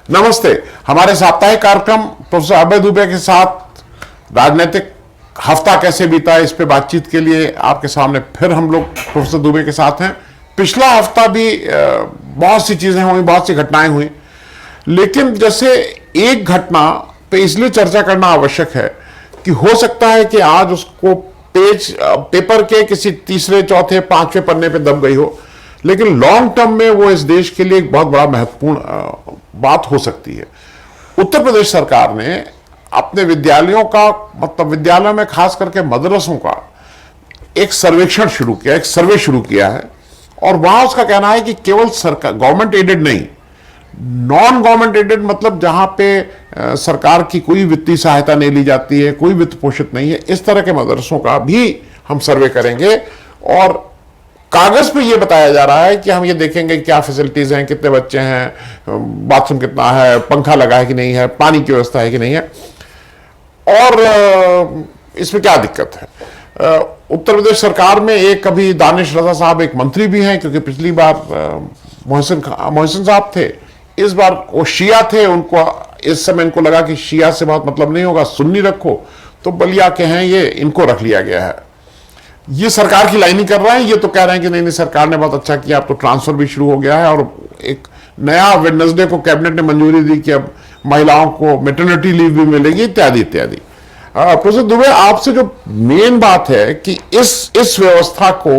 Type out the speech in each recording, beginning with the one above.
नमस्ते। हमारे साप्ताहिक कार्यक्रम प्रोफेसर अभय दुबे के साथ राजनीतिक हफ्ता कैसे बीता इस पे बातचीत के लिए आपके सामने फिर हम लोग प्रोफेसर दुबे के साथ हैं। पिछला हफ्ता भी बहुत सी चीजें हुई, बहुत सी घटनाएं हुई, लेकिन जैसे एक घटना पे इसलिए चर्चा करना आवश्यक है कि हो सकता है कि आज उसको पेपर के किसी तीसरे, चौथे, पांचवें पन्ने पे दब गई हो, लेकिन लॉन्ग टर्म में वो इस देश के लिए एक बहुत बड़ा महत्वपूर्ण बात हो सकती है। उत्तर प्रदेश सरकार ने अपने विद्यालयों का, मतलब विद्यालयों में खास करके मदरसों का एक सर्वेक्षण शुरू किया, एक सर्वे शुरू किया है, और वहां उसका कहना है कि केवल सरकार, गवर्नमेंट एडेड नहीं, नॉन गवर्नमेंट एडेड, मतलब जहां पे सरकार की कोई वित्तीय सहायता नहीं ली जाती है, कोई वित्त पोषित नहीं है, इस तरह के मदरसों का भी हम सर्वे करेंगे। और कागज पे ये बताया जा रहा है कि हम ये देखेंगे क्या फैसिलिटीज हैं, कितने बच्चे हैं, बाथरूम कितना है, पंखा लगा है कि नहीं है, पानी की व्यवस्था है कि नहीं है, और इसमें क्या दिक्कत है। उत्तर प्रदेश सरकार में एक अभी दानिश रजा साहब एक मंत्री भी हैं, क्योंकि पिछली बार मोहसिन साहब थे, इस बार वो शिया थे। उनको इस समय इनको लगा कि शिया से बहुत मतलब नहीं होगा, सुन्नी रखो, तो बलिया के हैं ये, इनको रख लिया गया है। ये सरकार की लाइनिंग कर रहे हैं, ये तो कह रहे हैं कि नहीं नहीं सरकार ने बहुत अच्छा किया, अब तो ट्रांसफर भी शुरू हो गया है, और एक नया वेडनेसडे को कैबिनेट ने मंजूरी दी कि अब महिलाओं को मैटरनिटी लीव भी मिलेगी, इत्यादि इत्यादि। प्रोफेसर दुबे, आपसे जो मेन बात है कि इस व्यवस्था को,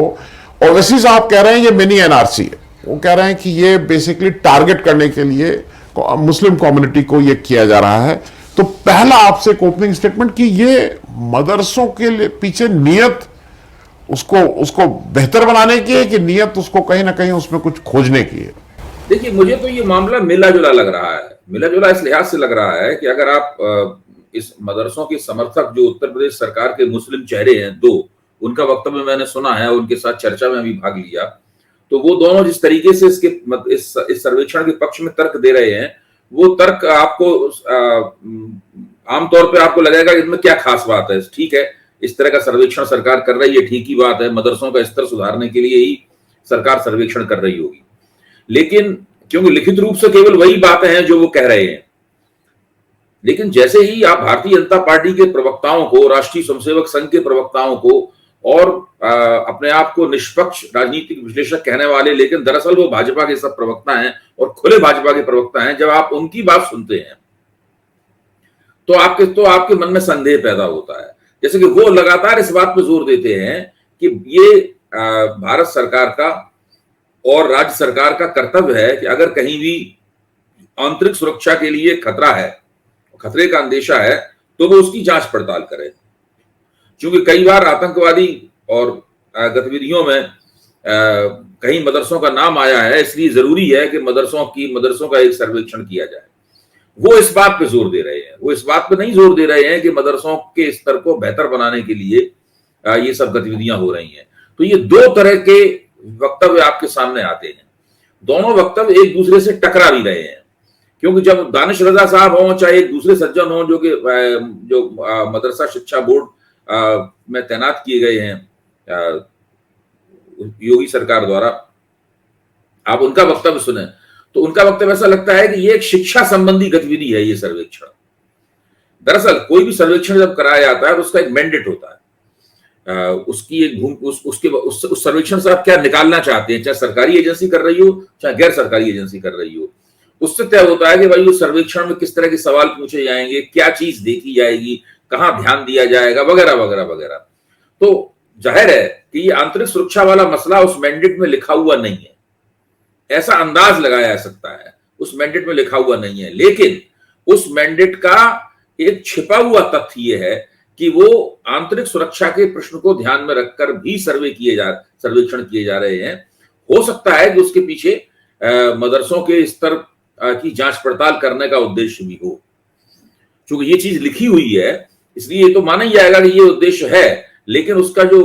ओवैसी साहब कह रहे हैं ये मिनी एनआरसी है, वो कह रहे हैं कि ये बेसिकली टारगेट करने के लिए मुस्लिम कम्युनिटी को ये किया जा रहा है। तो पहला आपसे एक ओपनिंग स्टेटमेंट कि ये मदरसों के पीछे नियत उसको बेहतर बनाने की है कि नियत उसको कहीं ना कहीं उसमें कुछ खोजने की है? देखिए, मुझे तो ये मामला मिला जुला लग रहा है। मिला जुला इस लिहाज से लग रहा है कि अगर आप इस मदरसों के समर्थक जो उत्तर प्रदेश सरकार के मुस्लिम चेहरे हैं, दो, उनका वक्तव्य मैंने सुना है, उनके साथ चर्चा में भी भाग लिया, तो वो दोनों जिस तरीके से इस सर्वेक्षण के पक्ष में तर्क दे रहे हैं, वो तर्क आपको आमतौर पर आपको लगेगा कि इसमें क्या खास बात है। ठीक है, इस तरह का सर्वेक्षण सरकार कर रही है, ठीक ही बात है, मदरसों का स्तर सुधारने के लिए ही सरकार सर्वेक्षण कर रही होगी। लेकिन क्योंकि लिखित रूप से केवल वही बातें हैं जो वो कह रहे हैं, लेकिन जैसे ही आप भारतीय जनता पार्टी के प्रवक्ताओं को, राष्ट्रीय स्वयंसेवक संघ के प्रवक्ताओं को, और अपने आप को निष्पक्ष राजनीतिक विश्लेषक कहने वाले, लेकिन दरअसल वो भाजपा के सब प्रवक्ता हैं और खुले भाजपा के प्रवक्ता हैं, जब आप उनकी बात सुनते हैं तो आपके मन में संदेह पैदा होता है। जैसे कि वो लगातार इस बात पर जोर देते हैं कि ये भारत सरकार का और राज्य सरकार का कर्तव्य है कि अगर कहीं भी आंतरिक सुरक्षा के लिए खतरा है, खतरे का अंदेशा है, तो वो उसकी जांच पड़ताल करे। क्योंकि कई बार आतंकवादी और गतिविधियों में कहीं मदरसों का नाम आया है, इसलिए जरूरी है कि मदरसों का एक सर्वेक्षण किया जाए। वो इस बात पे जोर दे रहे हैं, वो इस बात पे नहीं जोर दे रहे हैं कि मदरसों के स्तर को बेहतर बनाने के लिए ये सब गतिविधियां हो रही हैं। तो ये दो तरह के वक्तव्य आपके सामने आते हैं। दोनों वक्तव्य एक दूसरे से टकरा भी रहे हैं, क्योंकि जब दानिश रजा साहब हों, चाहे एक दूसरे सज्जन हों जो मदरसा शिक्षा बोर्ड में तैनात किए गए हैं योगी सरकार द्वारा, आप उनका वक्तव्य सुने तो उनका वक्तव्य ऐसा लगता है कि ये एक शिक्षा संबंधी गतिविधि है। ये सर्वेक्षण, दरअसल कोई भी सर्वेक्षण जब कराया जाता है तो उसका एक मैंडेट होता है, उसकी एक उस सर्वेक्षण से आप क्या निकालना चाहते हैं, चाहे सरकारी एजेंसी कर रही हो चाहे गैर सरकारी एजेंसी कर रही हो, उससे तय होता है कि भाई उस सर्वेक्षण में किस तरह के सवाल पूछे जाएंगे, क्या चीज देखी जाएगी, कहां ध्यान दिया जाएगा, वगैरह वगैरह वगैरह। तो जाहिर है कि ये आंतरिक सुरक्षा वाला मसला उस मैंडेट में लिखा हुआ नहीं है, ऐसा अंदाज लगाया जा सकता है, उस मैंडेट में लिखा हुआ नहीं है। लेकिन उस मैंडेट का एक छिपा हुआ तथ्य यह है कि वो आंतरिक सुरक्षा के प्रश्न को ध्यान में रखकर भी सर्वेक्षण किए जा रहे हैं। हो सकता है कि उसके पीछे मदरसों के स्तर की जांच पड़ताल करने का उद्देश्य भी हो। क्योंकि ये चीज लिखी हुई है, इसलिए ये तो माना ही जाएगा कि ये उद्देश्य है, लेकिन उसका जो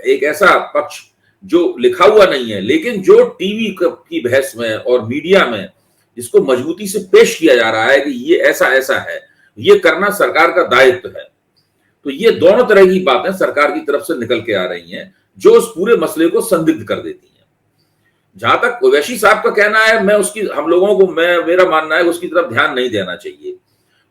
एक ऐसा पक्ष जो लिखा हुआ नहीं है, लेकिन जो टीवी की बहस में और मीडिया में जिसको मजबूती से पेश किया जा रहा है कि ये ऐसा ऐसा है, ये करना सरकार का दायित्व है। तो ये दोनों तरह की बातें सरकार की तरफ से निकल के आ रही हैं, जो उस पूरे मसले को संदिग्ध कर देती हैं। जहां तक ओवैसी साहब का कहना है, मैं उसकी हम लोगों को मेरा मानना है उसकी तरफ ध्यान नहीं देना चाहिए।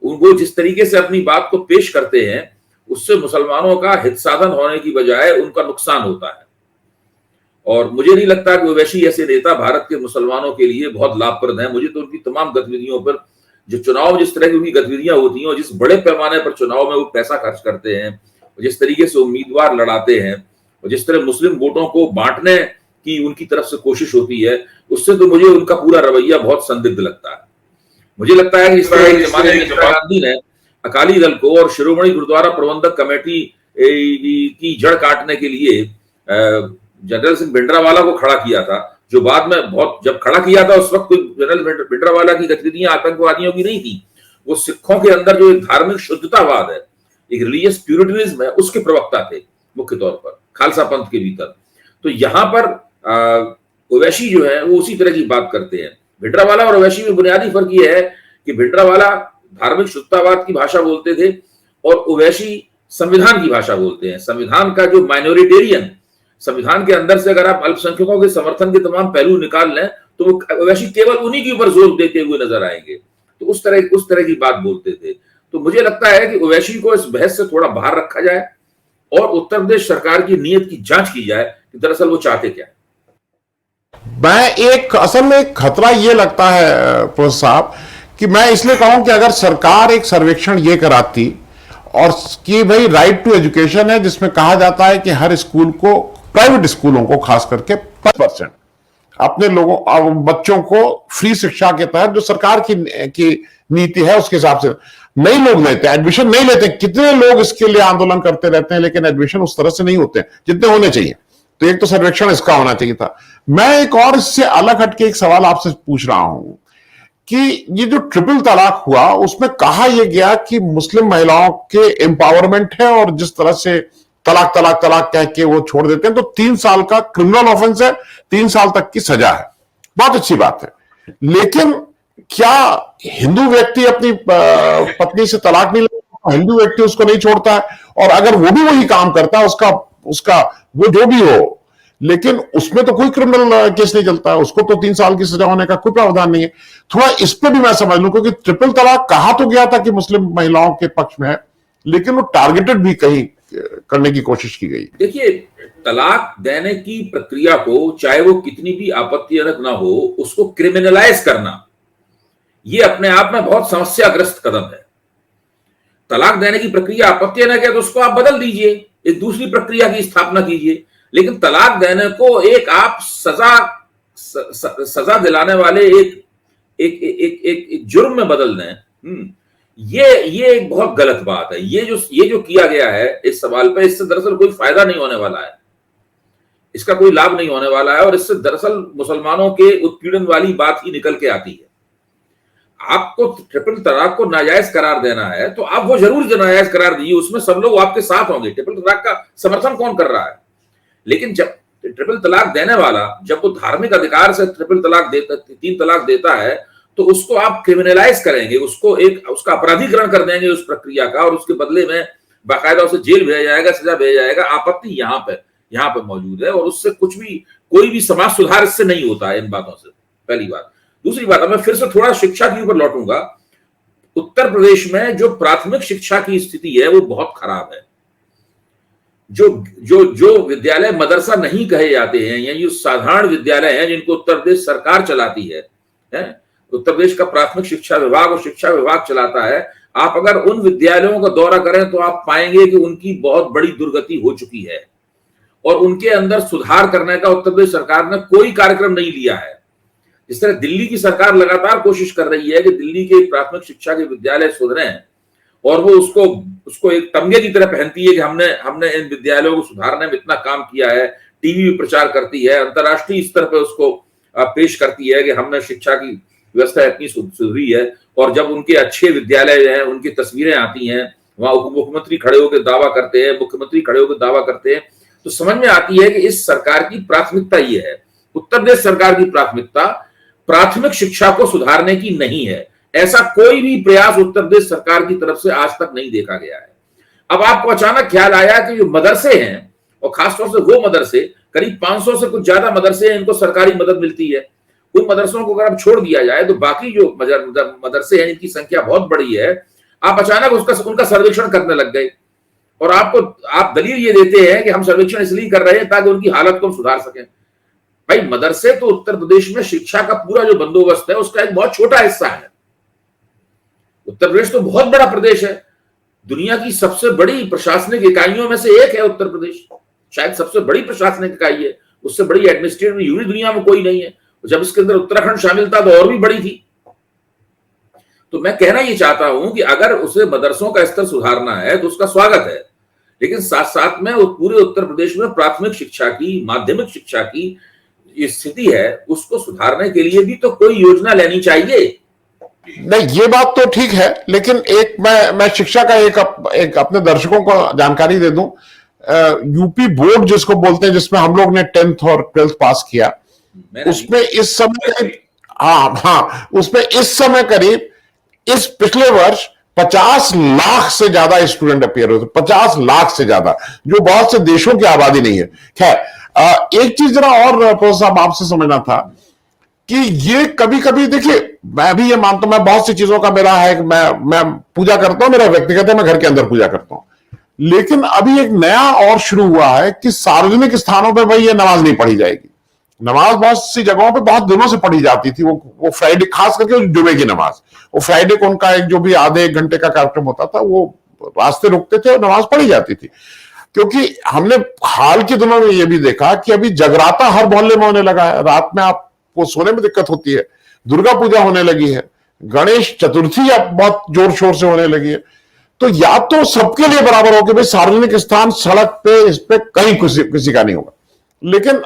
वो जिस तरीके से अपनी बात को पेश करते हैं उससे मुसलमानों का हित साधन होने की बजाय उनका नुकसान होता है। और मुझे नहीं लगता कि ओवैसी ऐसे नेता भारत के मुसलमानों के लिए बहुत लाभप्रद हैं। मुझे तो उनकी तमाम गतिविधियों पर, जो चुनाव जिस तरह की उनकी गतिविधियां होती हैं और जिस बड़े पैमाने पर चुनाव में वो पैसा खर्च करते हैं, जिस तरीके से उम्मीदवार लड़ाते हैं और जिस तरह मुस्लिम वोटों को बांटने की उनकी तरफ से कोशिश होती है, उससे तो मुझे उनका पूरा रवैया बहुत संदिग्ध लगता है। मुझे लगता है कि इस तरह के जमाने में इंदिरा गांधी ने अकाली दल को और शिरोमणि गुरुद्वारा प्रबंधक कमेटी की जड़ काटने के लिए जनरल सिंह भिंडरावाला को खड़ा किया था, जो बाद में बहुत, जब खड़ा किया था उस वक्त कोई जनरल भिंडरावाला की गतिविधियां आतंकवादियों की नहीं थी। वो सिखों के अंदर जो एक धार्मिक शुद्धतावाद है, एक रिलीजियस प्यूरिटनिज्म है, उसके प्रवक्ता थे मुख्य तौर पर खालसा पंथ के भीतर। तो यहां पर ओवैसी जो है वो उसी तरह की बात करते हैं। भिंडरावाला और ओवैसी में बुनियादी फर्क ये है कि भिंडरावाला धार्मिक शुद्धतावाद की भाषा बोलते थे और ओवैसी संविधान की भाषा बोलते हैं। संविधान का जो माइनॉरिटेरियन, संविधान के अंदर से अगर आप अल्पसंख्यकों के समर्थन के तमाम पहलू निकाल लें तो ओवैसी केवल उन्हीं के ऊपर जोर देते हुए नजर आएंगे। तो उस तरह की बात बोलते थे। तो मुझे लगता है कि ओवैसी को इस बहस से थोड़ा बाहर रखा जाए और उत्तर प्रदेश सरकार की नीयत की जांच की जाए कि दरअसल वो चाहते क्या है। असल में एक खतरा यह लगता है प्रोफेसर साहब कि मैं इसलिए कहूं कि अगर सरकार एक सर्वेक्षण ये कराती और कि भाई राइट टू एजुकेशन है, जिसमें कहा जाता है कि हर स्कूल को, प्राइवेट स्कूलों को खास करके 5% अपने लोगों बच्चों को फ्री शिक्षा के तहत, जो सरकार की नीति है उसके हिसाब से नहीं लोग लेते, एडमिशन नहीं लेते। कितने लोग इसके लिए आंदोलन करते रहते हैं लेकिन एडमिशन उस तरह से नहीं होते जितने होने चाहिए। तो एक तो सर्वेक्षण इसका होना चाहिए था। मैं एक और इससे अलग हटके एक सवाल आपसे पूछ रहा हूं कि ये जो ट्रिपल तलाक हुआ उसमें कहा यह गया कि मुस्लिम महिलाओं के एम्पावरमेंट है और जिस तरह से तलाक तलाक तलाक कह के वो छोड़ देते हैं, तो 3 साल का क्रिमिनल ऑफेंस है, 3 साल तक की सजा है। बहुत अच्छी बात है। लेकिन क्या हिंदू व्यक्ति अपनी पत्नी से तलाक नहीं लेता, हिंदू व्यक्ति उसको नहीं छोड़ता है, और अगर वो भी वही काम करता है उसका वो जो भी हो, लेकिन उसमें तो कोई क्रिमिनल केस नहीं चलता है, उसको तो 3 साल की सजा होने का कोई प्रावधान नहीं है। थोड़ा इस पे भी मैं समझ लूं, क्योंकि ट्रिपल तलाक कहा तो गया था कि मुस्लिम महिलाओं के पक्ष में है, लेकिन वो टारगेटेड भी कहीं करने की कोशिश की गई। देखिए, तलाक देने की प्रक्रिया को, चाहे वो कितनी भी आपत्तिजनक ना हो, उसको क्रिमिनलाइज करना ये अपने आप में बहुत समस्याग्रस्त कदम है। तलाक देने की प्रक्रिया आपत्तिजनक है तो उसको आप बदल दीजिए, एक दूसरी प्रक्रिया की स्थापना कीजिए। लेकिन तलाक देने को एक आप सजा दिलाने वाले एक जुर्म में बदल दें, ये एक बहुत गलत बात है। ये जो किया गया है इस सवाल पे, इससे दरअसल कोई फायदा नहीं होने वाला है, इसका कोई लाभ नहीं होने वाला है, और इससे दरअसल मुसलमानों के उत्पीड़न वाली बात ही निकल के आती है। आपको ट्रिपल तलाक को नाजायज करार देना है तो आप वो जरूर नाजायज करार दीजिए, उसमें सब लोग आपके साथ होंगे। ट्रिपल तलाक का समर्थन कौन कर रहा है? लेकिन जब ट्रिपल तलाक देने वाला, जब वो धार्मिक अधिकार से ट्रिपल तलाक देता, 3 तलाक देता है, तो उसको आप क्रिमिनलाइज करेंगे, उसका अपराधीकरण कर देंगे उस प्रक्रिया का, और उसके बदले में बाकायदा उसे जेल भेजा जाएगा, सजा भेजा जाएगा। आपत्ति यहाँ पे मौजूद है, और उससे कोई भी समाज सुधार इससे नहीं होता है, इन बातों से। पहली बात। दूसरी बात, मैं फिर से थोड़ा शिक्षा के ऊपर लौटूंगा। उत्तर प्रदेश में जो प्राथमिक शिक्षा की स्थिति है वो बहुत खराब है। जो विद्यालय मदरसा नहीं कहे जाते हैं, या जो साधारण विद्यालय हैं जिनको उत्तर प्रदेश सरकार चलाती है, उत्तर प्रदेश का प्राथमिक शिक्षा विभाग और शिक्षा विभाग चलाता है, आप अगर उन विद्यालयों का दौरा करें तो आप पाएंगे कि उनकी बहुत बड़ी दुर्गति हो चुकी है, और उनके अंदर सुधार करने का उत्तर प्रदेश सरकार ने कोई कार्यक्रम नहीं लिया है। जिस तरह दिल्ली की सरकार लगातार कोशिश कर रही है कि दिल्ली के प्राथमिक शिक्षा के विद्यालय सुधरें, और वो उसको एक तमगे की तरह पहनती है कि हमने इन विद्यालयों को सुधारने में इतना काम किया है, टीवी में प्रचार करती है, अंतर्राष्ट्रीय स्तर पर उसको पेश करती है कि हमने शिक्षा की व्यवस्था इतनी सुधरी है। और जब उनके अच्छे विद्यालय हैं, उनकी तस्वीरें आती हैं, वहां उप मुख्यमंत्री खड़े होकर दावा करते हैं, मुख्यमंत्री खड़े होकर दावा करते हैं, तो समझ में आती है कि इस सरकार की प्राथमिकता ये है। उत्तर प्रदेश सरकार की प्राथमिकता प्राथमिक शिक्षा को सुधारने की नहीं है। ऐसा कोई भी प्रयास उत्तर प्रदेश सरकार की तरफ से आज तक नहीं देखा गया है। अब आपको अचानक ख्याल आया कि जो मदरसे हैं, और खासतौर से वो मदरसे करीब 500 से कुछ ज्यादा मदरसे हैं, इनको सरकारी मदद मिलती है। उन मदरसों को अगर अब छोड़ दिया जाए तो बाकी जो मदरसे हैं, इनकी संख्या बहुत बड़ी है, आप अचानक उनका सर्वेक्षण करने लग गए और आप दलील ये देते हैं कि हम सर्वेक्षण इसलिए कर रहे हैं ताकि उनकी हालत को हम सुधार सकें। भाई, मदरसे तो उत्तर प्रदेश में शिक्षा का पूरा जो बंदोबस्त है उसका एक बहुत छोटा हिस्सा है। उत्तर प्रदेश तो बहुत बड़ा प्रदेश है, दुनिया की सबसे बड़ी प्रशासनिक इकाइयों में से एक है उत्तर प्रदेश, शायद सबसे बड़ी प्रशासनिक इकाई है, उससे बड़ी एडमिनिस्ट्रेटिव यूनिट दुनिया में कोई नहीं है। जब इसके अंदर उत्तराखंड शामिल था तो और भी बड़ी थी। तो मैं कहना ये चाहता हूं कि अगर उसे मदरसों का स्तर सुधारना है तो उसका स्वागत है, लेकिन साथ साथ में पूरे उत्तर प्रदेश में प्राथमिक शिक्षा की, माध्यमिक शिक्षा की स्थिति है उसको सुधारने के लिए भी तो कोई योजना लेनी चाहिए। नहीं, ये बात तो ठीक है, लेकिन एक मैं शिक्षा का एक अपने दर्शकों को जानकारी दे दूं। यूपी बोर्ड जिसको बोलते हैं, जिसमें हम लोग ने 10th और 12th पास किया, उसमें इस समय करीब, उसमें इस समय करीब इस पिछले वर्ष 50 लाख से ज्यादा स्टूडेंट अपियर हुए थे, 50 लाख से ज्यादा, जो बहुत से देशों की आबादी नहीं है। खैर, एक चीज जरा और प्रोफेसर साहब आपसे समझना था कि ये कभी कभी देखिए, मैं भी ये मानता हूं, मैं बहुत सी चीजों का मेरा है कि मैं पूजा करता हूं, मेरा व्यक्तिगत है, मैं घर के अंदर पूजा करता हूं, लेकिन अभी एक नया और शुरू हुआ है कि सार्वजनिक स्थानों पर भाई ये नमाज नहीं पढ़ी जाएगी। नमाज बहुत सी जगहों पे बहुत दिनों से पढ़ी जाती थी, वो फ्राइडे, खास करके जुमे की नमाज, वो फ्राइडे को उनका एक जो भी आधे एक घंटे का कार्यक्रम होता था, वो रास्ते रुकते थे और नमाज पढ़ी जाती थी। क्योंकि हमने हाल के दिनों में ये भी देखा कि अभी जगराता हर मोहल्ले में होने लगा है, रात में आपको सोने में दिक्कत होती है, दुर्गा पूजा होने लगी है, गणेश चतुर्थी अब बहुत जोर शोर से होने लगी है। तो या तो सबके लिए बराबर हो कि भाई सार्वजनिक स्थान, सड़क पे, इस पे कहीं किसी का नहीं होगा, लेकिन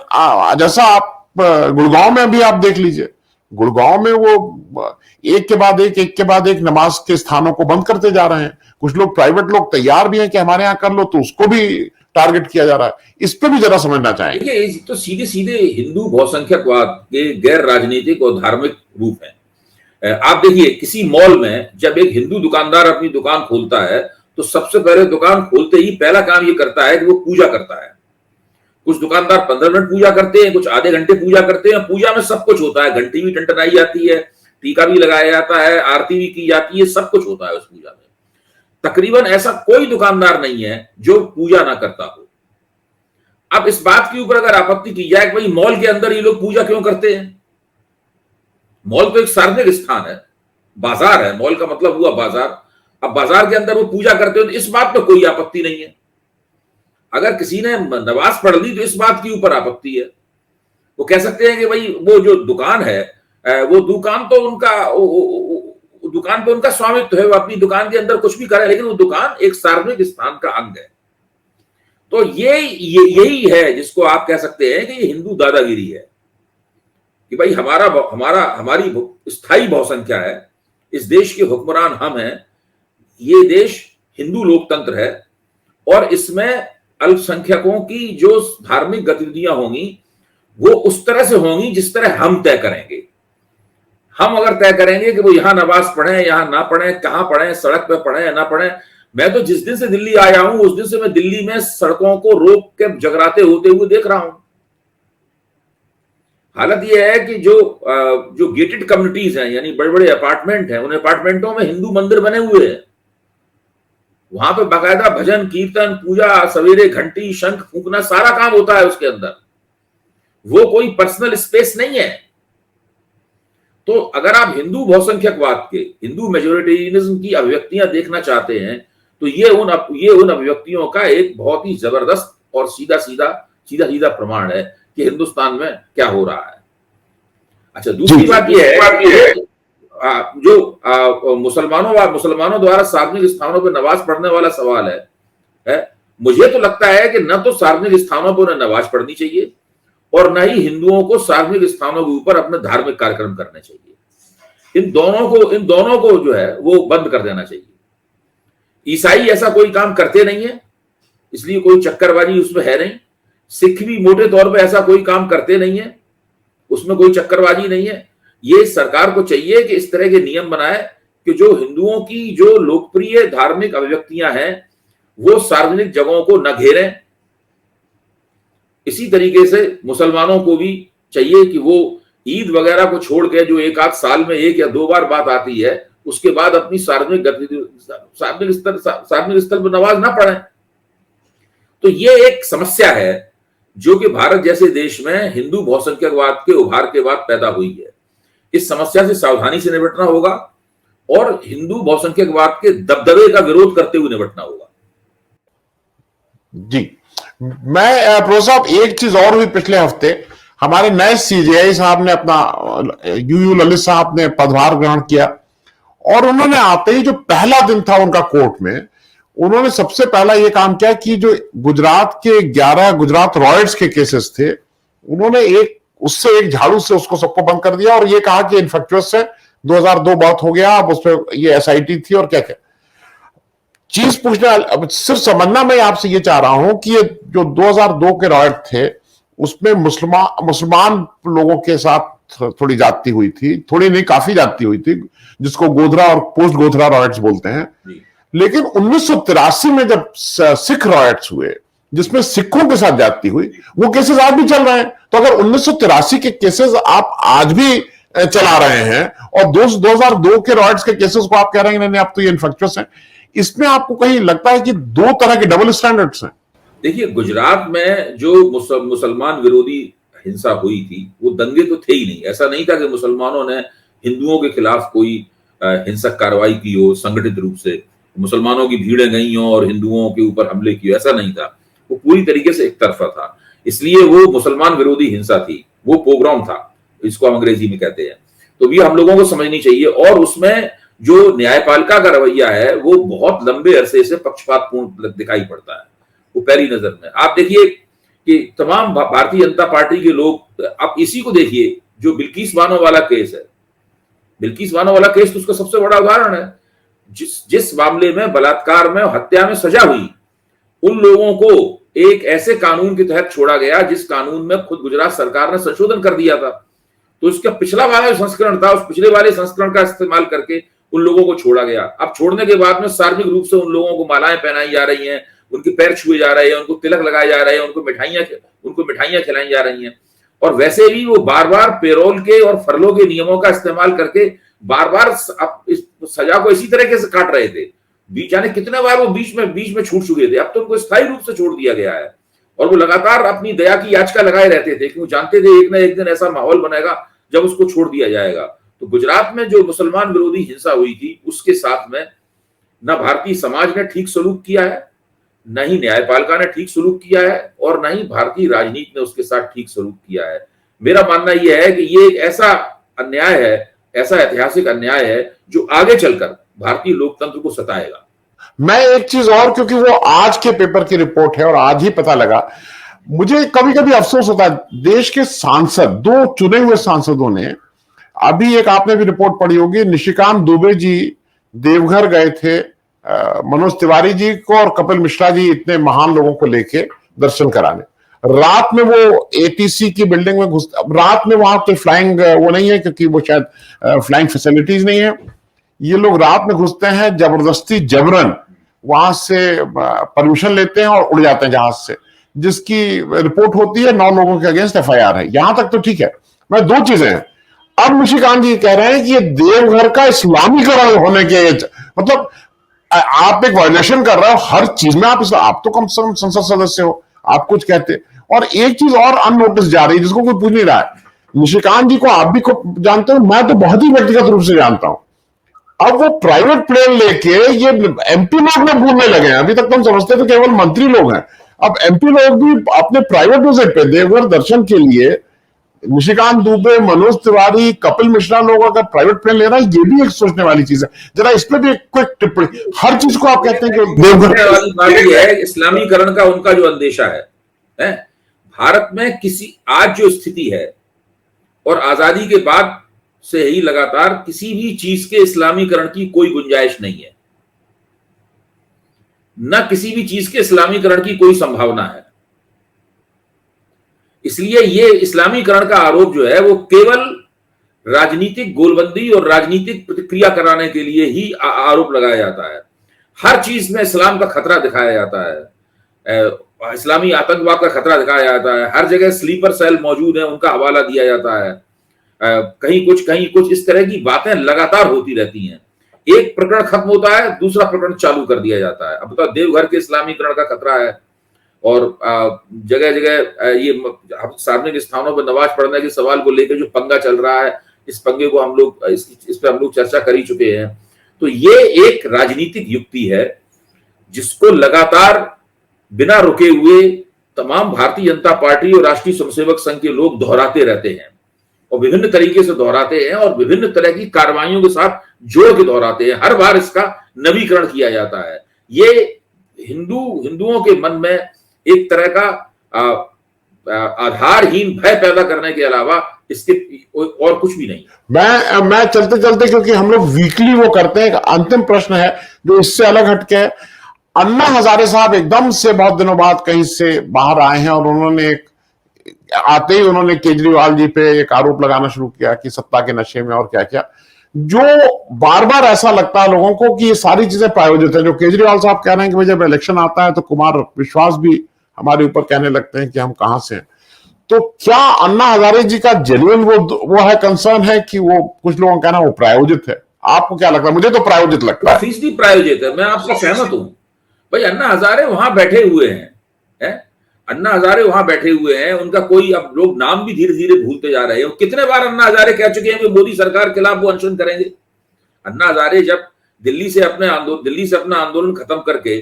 जैसा आप गुड़गांव में भी आप देख लीजिए, गुड़गांव में वो एक के बाद एक नमाज के स्थानों को बंद करते जा रहे हैं। कुछ लोग, प्राइवेट लोग तैयार भी हैं कि हमारे यहां कर लो, तो उसको भी टारगेट किया जा रहा है। इस पे भी जरा समझना चाहेंगे। देखिए, तो सीधे सीधे हिंदू बहुसंख्यकवाद के गैर राजनीतिक और धार्मिक रूप है। आप देखिए, किसी मॉल में जब एक हिंदू दुकानदार अपनी दुकान खोलता है तो सबसे पहले दुकान खोलते ही पहला काम ये करता है कि वो पूजा करता है। कुछ दुकानदार 15 मिनट पूजा करते हैं, कुछ आधे घंटे पूजा करते हैं। पूजा में सब कुछ होता है, घंटी भी टंटनाई जाती है, टीका भी लगाया जाता है, आरती भी की जाती है, सब कुछ होता है उस पूजा में। तकरीबन ऐसा कोई दुकानदार नहीं है जो पूजा ना करता हो। अब इस बात के ऊपर अगर आपत्ति की जाए कि भाई मॉल के अंदर ये लोग पूजा क्यों करते हैं, मॉल तो एक सार्वजनिक स्थान है, बाजार है, मॉल का मतलब हुआ बाजार। अब बाजार के अंदर वो पूजा करते हो तो इस बात पर कोई आपत्ति नहीं है। अगर किसी ने नमाज पढ़ ली तो इस बात के ऊपर आपत्ति है। वो कह सकते हैं कि भाई वो जो दुकान है, वो दुकान तो उनका, दुकान पे उनका स्वामित्व है, वो अपनी दुकान के अंदर कुछ भी करे, लेकिन वो दुकान एक सार्वजनिक स्थान का अंग है। तो यही है जिसको आप कह सकते हैं कि ये हिंदू दादागिरी है कि भाई हमारी स्थायी बहुसंख्या है, इस देश के हुक्मरान हम हैं, ये देश हिंदू लोकतंत्र है और इसमें अल्पसंख्यकों की जो धार्मिक गतिविधियां होंगी वो उस तरह से होंगी जिस तरह हम तय करेंगे। हम अगर तय करेंगे कि वो यहां नमाज पढ़ें, यहां ना पढ़ें, कहां पढ़ें, सड़क पे पढ़ें या ना पढ़ें। मैं तो जिस दिन से दिल्ली आया हूं उस दिन से मैं दिल्ली में सड़कों को रोक के जगराते होते हुए देख रहा हूं। हालत यह है कि जो गेटेड कम्युनिटीज हैं, यानी बड़े बड़े अपार्टमेंट हैं, उन अपार्टमेंटों में हिंदू मंदिर बने हुए हैं। वहां पे बाकायदा भजन कीर्तन, पूजा, सवेरे घंटी शंख फूंकना, सारा काम होता है उसके अंदर। वो कोई पर्सनल स्पेस नहीं है। तो अगर आप हिंदू बहुसंख्यकवाद के, हिंदू मेजोरिटेरियनिज्म की अभिव्यक्तियां देखना चाहते हैं तो ये उन अभिव्यक्तियों का एक बहुत ही जबरदस्त और सीधा सीधा प्रमाण है कि हिंदुस्तान में क्या हो रहा है। अच्छा, दूसरी बात यह है जो मुसलमानों द्वारा सार्वजनिक स्थानों पर नमाज पढ़ने वाला सवाल है, मुझे तो लगता है कि न तो सार्वजनिक स्थानों पर नमाज पढ़नी चाहिए और न ही हिंदुओं को सार्वजनिक स्थानों के ऊपर अपने धार्मिक कार्यक्रम करने चाहिए। इन दोनों को जो है वो बंद कर देना चाहिए। ईसाई ऐसा कोई काम करते नहीं है, इसलिए कोई चक्करबाजी उसमें है नहीं। सिख भी मोटे तौर पे ऐसा कोई काम करते नहीं है, उसमें कोई चक्करबाजी नहीं है। ये सरकार को चाहिए कि इस तरह के नियम बनाए कि जो हिंदुओं की जो लोकप्रिय धार्मिक अभिव्यक्तियां हैं वो सार्वजनिक जगहों को न घेरें इसी तरीके से मुसलमानों को भी चाहिए कि वो ईद वगैरह को छोड़ के जो एक आध साल में 1 या 2 बार बात आती है, उसके बाद अपनी सार्वजनिक स्थल पर नमाज ना पढ़ें। तो ये एक समस्या है जो कि भारत जैसे देश में हिंदू बहुसंख्यकवाद के उभार के बाद पैदा हुई है। इस समस्या से सावधानी से निपटना होगा और हिंदू बहुसंख्यकवाद के दबदबे का विरोध करते हुए निपटना होगा। जी, मैं प्रोफेसर साहब, एक चीज और हुई पिछले हफ्ते, हमारे नए सीजेआई साहब ने अपना यूयू ललित साहब ने पदभार ग्रहण किया और उन्होंने आते ही जो पहला दिन था उनका कोर्ट में, उन्होंने सबसे पहला ये काम किया कि जो गुजरात के 11 गुजरात रॉयट्स के केसेस थे, उन्होंने एक झाड़ू से उसको सबको बंद कर दिया और ये कहा कि इन्फेक्चुअस है, 2002 बहुत हो गया, अब उस पर ये एसआईटी थी और क्या क्या चीज पूछना। अब सिर्फ समझना मैं आपसे ये चाह रहा हूं कि ये जो 2002 के रॉयट थे उसमें मुसलमान लोगों के साथ थोड़ी जाती हुई थी, थोड़ी नहीं काफी जाती हुई थी, जिसको गोधरा और पोस्ट गोधरा रॉयट्स बोलते हैं। लेकिन 1983 में जब सिख रॉयट्स हुए जिसमें सिखों के साथ जाती हुई, वो केसेस आज भी चल रहे हैं। तो अगर 1983 के केसेस आप आज भी चला रहे हैं और 2002 के रॉयट्स के केसेस को आप कह रहे हैं नहीं अब तो ये इन्फेक्चुअस है, इसमें आपको कहीं लगता है कि दो तरह के डबल स्टैंडर्ड्स हैं? देखिए, गुजरात में जो मुसलमान विरोधी हिंसा हुई थी वो दंगे तो थे ही नहीं। ऐसा नहीं था कि मुसलमानों ने हिंदुओं के खिलाफ कोई हिंसक कार्रवाई की हो, संगठित रूप से मुसलमानों की भीड़ें गई हो और हिंदुओं के ऊपर हमले किए, ऐसा नहीं था। वो पूरी तरीके से एक तरफा था, इसलिए वो मुसलमान विरोधी हिंसा थी, वो पोग्राम था, इसको हम अंग्रेजी में कहते हैं। तो ये हम लोगों को समझनी चाहिए। और उसमें जो न्यायपालिका का रवैया है वो बहुत लंबे अरसे से पक्षपातपूर्ण दिखाई पड़ता है। वो पहली नजर में आप देखिए कि तमाम भारतीय जनता पार्टी के लोग, आप इसी को देखिए जो बिल्किस बानो वाला केस है, बिल्किस बानो वाला केस तो उसका सबसे बड़ा उदाहरण है। जिस मामले में बलात्कार में हत्या में सजा हुई, उन लोगों को एक ऐसे कानून के तहत छोड़ा गया जिस कानून में खुद गुजरात सरकार ने संशोधन कर दिया था। तो इसका पिछला वाला संस्करण था, उस पिछले वाले संस्करण का इस्तेमाल करके उन लोगों को छोड़ा गया। अब छोड़ने के बाद में सार्वजनिक रूप से उन लोगों को मालाएं पहनाई जा रही हैं, उनके पैर छुए जा रहे हैं, उनको तिलक लगाए जा रहे हैं, उनको मिठाइयां खिलाई जा रही हैं। और वैसे भी वो बार बार पेरोल के और फरलो के नियमों का इस्तेमाल करके बार बार इस सजा को इसी तरीके से काट रहे थे। जाने कितने बार वो बीच में छूट चुके थे, अब तो उनको स्थायी रूप से छोड़ दिया गया है। और वो लगातार अपनी दया की याचिका लगाए रहते थे, क्योंकि जानते थे एक ना एक दिन ऐसा माहौल बनेगा जब उसको छोड़ दिया जाएगा। तो गुजरात में जो मुसलमान विरोधी हिंसा हुई थी उसके साथ में न भारतीय समाज ने ठीक सलूक किया है, न ही न्यायपालिका ने ठीक सलूक किया है, और न ही भारतीय राजनीति ने उसके साथ ठीक सलूक किया है। मेरा मानना यह है कि ये एक ऐसा अन्याय है, ऐसा ऐतिहासिक अन्याय है जो आगे चलकर भारतीय लोकतंत्र को सताएगा। मैं एक चीज और, क्योंकि वो आज के पेपर की रिपोर्ट है और आज ही पता लगा, मुझे कभी कभी अफसोस होता है, देश के सांसद, 2 चुने हुए सांसदों ने, अभी एक आपने भी रिपोर्ट पढ़ी होगी, निशिकांत दुबे जी देवघर गए थे मनोज तिवारी जी को और कपिल मिश्रा जी, इतने महान लोगों को लेके दर्शन कराने। रात में वो एटीसी की बिल्डिंग में घुस, रात में वहां कोई फ्लाइंग वो नहीं है क्योंकि वो शायद फ्लाइंग फैसिलिटीज नहीं है। ये लोग रात में घुसते हैं, जबरदस्ती जबरन वहां से परमिशन लेते हैं और उड़ जाते हैं जहाज से, जिसकी रिपोर्ट होती है 9 लोगों के अगेंस्ट एफआईआर है। यहां तक तो ठीक है। मैं 2 चीजें हैं, अब निशिकांत जी कह रहे हैं कि ये देवघर का इस्लामीकरण होने के, मतलब आप एक वायलेशन कर रहे हो हर चीज में। आप तो कम से कम संसद सदस्य हो, आप कुछ कहते। और एक चीज और अननोटिस जा रही है जिसको कोई पूछ नहीं रहा है, निशिकांत जी को आप भी खूब जानते हो, मैं तो बहुत ही व्यक्तिगत रूप से जानता हूं। अब वो प्राइवेट प्लेन लेके ये एमपी लोग ना घूमने लगे हैं। अभी तक तो हम समझते थे केवल मंत्री लोग हैं, अब एमपी लोग भी अपने प्राइवेट विजिट पे देवघर दर्शन के लिए, निशिकांत दुबे, मनोज तिवारी, कपिल मिश्रा लोग अगर प्राइवेट प्लेन ले रहा है, ये भी एक सोचने वाली चीज है। जरा इस पे भी एक क्विक टिप्पणी। हर चीज को आप कहते हैं कि देवघर है, इस्लामीकरण का उनका जो अंदेशा है भारत में किसी आज जो स्थिति है और आजादी के बाद से ही लगातार किसी भी चीज के इस्लामीकरण की कोई गुंजाइश नहीं है, न किसी भी चीज के इस्लामीकरण की कोई संभावना है। इसलिए ये इस्लामीकरण का आरोप जो है वो केवल राजनीतिक गोलबंदी और राजनीतिक प्रतिक्रिया कराने के लिए ही आरोप लगाया जाता है। हर चीज में इस्लाम का खतरा दिखाया जाता है। इस्लामी आतंकवाद का खतरा दिखाया जाता है, हर जगह स्लीपर सेल मौजूद है, उनका हवाला दिया जाता है, कहीं कुछ इस तरह की बातें लगातार होती रहती हैं। एक प्रकरण खत्म होता है, दूसरा प्रकरण चालू कर दिया जाता है। अब तो देवघर के इस्लामीकरण का खतरा है और जगह जगह ये सार्वजनिक स्थानों पर नमाज पढ़ने के सवाल को लेकर जो पंगा चल रहा है, इस पंगे को हम लोग इस पर हम लोग चर्चा कर ही चुके हैं। तो ये एक राजनीतिक युक्ति है जिसको लगातार बिना रुके हुए तमाम भारतीय जनता पार्टी और राष्ट्रीय स्वयंसेवक संघ के लोग दोहराते रहते हैं और विभिन्न तरीके से दोहराते हैं और विभिन्न तरह की कार्रवाइयों के साथ जोड़ के दोहराते हैं। हर बार इसका नवीकरण किया जाता है। ये हिंदुओं के मन में एक तरह का आधारहीन भय पैदा करने के अलावा इसके और कुछ भी नहीं। मैं चलते चलते, क्योंकि हम लोग वीकली वो करते हैं, अंतिम प्रश्न है जो इससे अलग हटके है। अन्ना हजारे साहब एकदम से बहुत दिनों बाद कहीं से बाहर आए हैं और उन्होंने आते ही उन्होंने केजरीवाल जी पे एक आरोप लगाना शुरू किया कि सत्ता के नशे में और क्या क्या, जो बार बार ऐसा लगता है लोगों को कि ये सारी चीजें प्रायोजित है। जो केजरीवाल साहब कह रहे हैं कि भाई जब इलेक्शन आता है तो कुमार विश्वास भी हमारे ऊपर कहने लगते हैं कि हम कहां से हैं। तो क्या अन्ना हजारे जी का जेन्युइन वो है कंसर्न है कि वो कुछ लोगों का कहना वो प्रायोजित है? आपको क्या लगता है? मुझे तो प्रायोजित लगता है। फीसदी प्रायोजित है, मैं आपसे सहमत हूं। भाई अन्ना हजारे वहां बैठे हुए हैं, अन्ना हजारे वहां बैठे हुए हैं, उनका कोई, अब लोग नाम भी धीरे धीरे भूलते जा रहे हैं। कितने बार अन्ना हजारे कह चुके हैं कि मोदी सरकार के खिलाफ वो अनशन करेंगे। अन्ना हजारे जब दिल्ली से अपना आंदोलन खत्म करके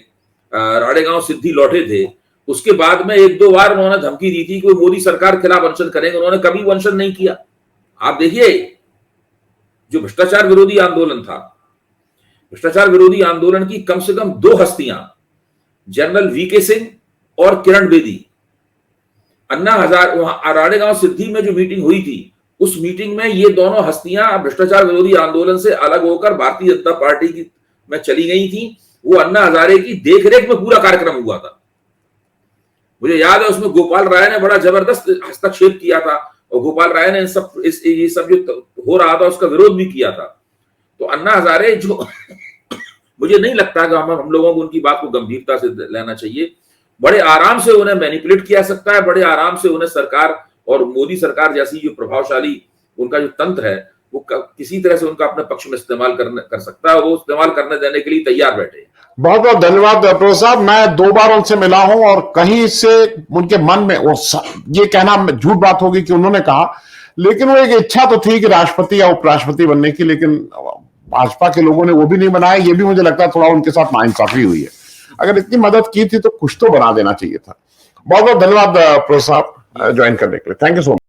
राड़ेगांव सिद्धि लौटे थे, उसके बाद में एक दो बार उन्होंने धमकी दी थी कि वो मोदी सरकार के खिलाफ अनशन करेंगे। उन्होंने कभी वो अनशन नहीं किया। आप देखिए, जो भ्रष्टाचार विरोधी आंदोलन था, भ्रष्टाचार विरोधी आंदोलन की कम से कम दो हस्तियां, जनरल वीके सिंह और किरण बेदी, अन्ना हजारे वहां राड़ेगांव सिद्धि में जो मीटिंग हुई थी, उस मीटिंग में ये दोनों हस्तियां भ्रष्टाचार विरोधी आंदोलन से अलग होकर भारतीय जनता पार्टी की में चली गई थी। वो अन्ना हजारे की देखरेख में पूरा कार्यक्रम हुआ था। मुझे याद है उसमें गोपाल राय ने बड़ा जबरदस्त हस्तक्षेप किया था और गोपाल राय ने ये सब जो हो रहा था उसका विरोध भी किया था। तो अन्ना हजारे जो मुझे नहीं लगता कि हम लोगों को उनकी बात को गंभीरता से लेना चाहिए। बड़े आराम से उन्हें मैनिपुलेट किया सकता है, बड़े आराम से उन्हें सरकार और मोदी सरकार जैसी जो प्रभावशाली उनका जो तंत्र है वो किसी तरह से उनका अपने पक्ष में इस्तेमाल कर सकता है। वो इस्तेमाल करने देने के लिए तैयार बैठे। बहुत बहुत धन्यवाद प्रोफेसर साहब। मैं दो बार उनसे मिला हूं और कहीं से उनके मन में ये कहना झूठ बात होगी कि उन्होंने कहा, लेकिन वो एक इच्छा तो थी कि राष्ट्रपति या उपराष्ट्रपति बनने की, लेकिन भाजपा के लोगों ने वो भी नहीं बनाया। ये भी मुझे लगता है थोड़ा उनके साथ नाइंसाफी हुई है। अगर इतनी मदद की थी तो कुछ तो बना देना चाहिए था। बहुत बहुत धन्यवाद प्रोफेसर साहब ज्वाइन करने के लिए। Thank you so much.